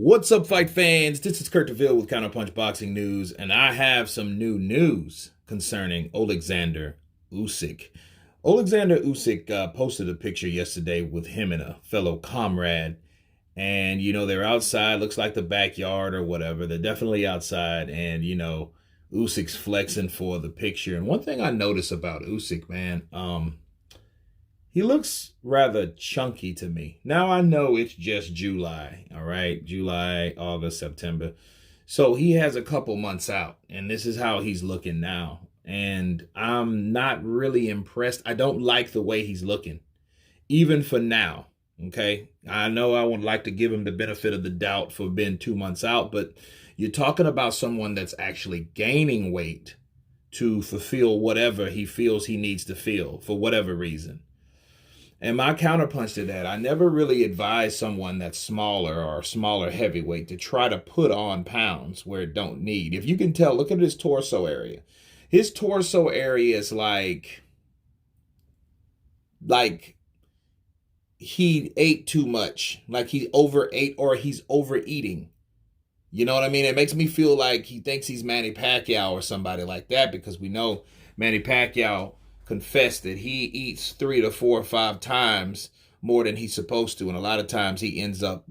What's up, fight fans? This is Kurt DeVille with Counterpunch Boxing News, and I have some new news concerning Oleksandr Usyk. Oleksandr Usyk posted a picture yesterday with him and a fellow comrade, and they're outside. Looks like the backyard or whatever. They're definitely outside, and Usyk's flexing for the picture. And one thing I notice about Usyk, man, he looks rather chunky to me. Now, I know it's just July, all right? July, August, September. So he has a couple months out, and this is how he's looking now. And I'm not really impressed. I don't like the way he's looking, even for now, okay? I know I would like to give him the benefit of the doubt for being 2 months out, but you're talking about someone that's actually gaining weight to fulfill whatever he feels he needs to feel for whatever reason. And my counterpunch to that, I never really advise someone that's smaller or smaller heavyweight to try to put on pounds where it don't need. If you can tell, look at his torso area. His torso area is like he ate too much, like he overate or he's overeating. You know what I mean? It makes me feel like he thinks he's Manny Pacquiao or somebody like that, because we know Manny Pacquiao confessed that he eats 3 to 4 or 5 times more than he's supposed to, and a lot of times he ends up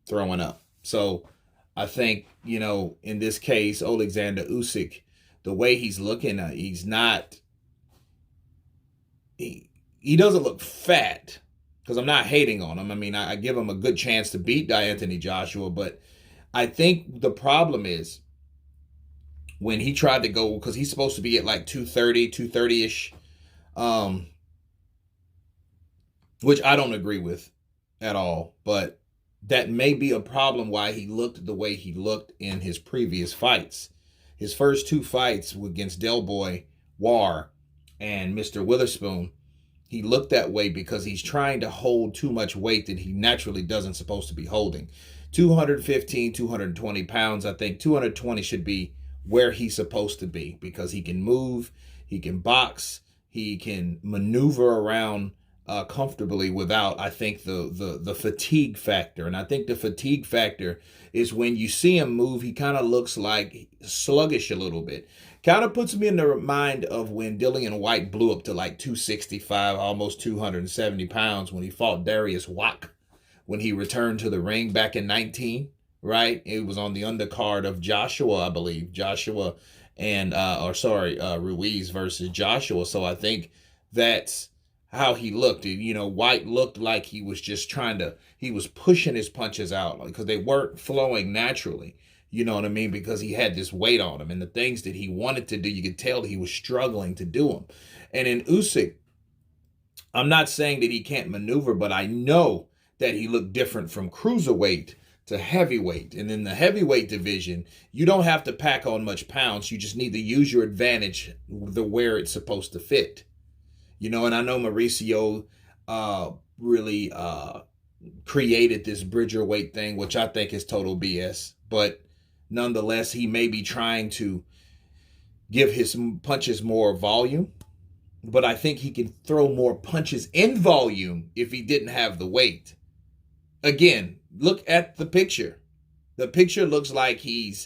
throwing up. So I think, in this case, Oleksandr Usyk, the way he's looking, he doesn't look fat, because I'm not hating on him. I mean, I give him a good chance to beat Anthony Joshua, but I think the problem is when he tried to go, because he's supposed to be at like 230-ish, which I don't agree with at all, but that may be a problem why he looked the way he looked in his previous fights. His first 2 fights against Del Boy, War, and Mr. Witherspoon, he looked that way because he's trying to hold too much weight that he naturally doesn't supposed to be holding. 215, 220 pounds, I think 220 should be where he's supposed to be, because he can move, he can box, he can maneuver around comfortably without, I think, the fatigue factor. And I think the fatigue factor is when you see him move, he kind of looks like sluggish a little bit. Kind of puts me in the mind of when Dillian White blew up to like 265, almost 270 pounds when he fought Darius Wack, when he returned to the ring back in 19, right? It was on the undercard of Joshua, I believe. Joshua and Ruiz versus Joshua. So I think that's how he looked. White looked like he was just he was pushing his punches out because they weren't flowing naturally. You know what I mean? Because he had this weight on him, and the things that he wanted to do, you could tell he was struggling to do them. And in Usyk, I'm not saying that he can't maneuver, but I know that he looked different from cruiserweight to heavyweight. And in the heavyweight division, you don't have to pack on much pounds. You just need to use your advantage where it's supposed to fit. And I know Mauricio really created this bridger weight thing, which I think is total BS. But nonetheless, he may be trying to give his punches more volume. But I think he can throw more punches in volume if he didn't have the weight. Again, look at the picture. The picture looks like he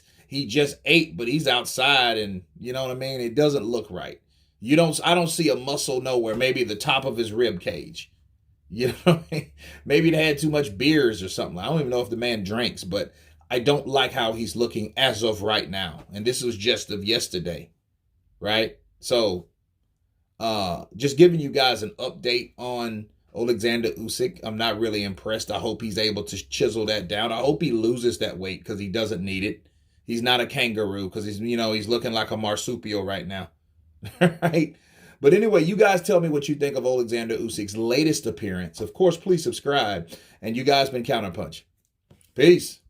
just ate, but he's outside, and you know what I mean? It doesn't look right. I don't see a muscle nowhere, maybe the top of his rib cage. You know what I mean? Maybe they had too much beers or something. I don't even know if the man drinks, but I don't like how he's looking as of right now. And this was just of yesterday, right? So just giving you guys an update on Oleksandr Usyk. I'm not really impressed. I hope he's able to chisel that down. I hope he loses that weight because he doesn't need it. He's not a kangaroo because he's looking like a marsupial right now. Right? But anyway, you guys tell me what you think of Oleksandr Usyk's latest appearance. Of course, please subscribe. And you guys been Counterpunch. Peace.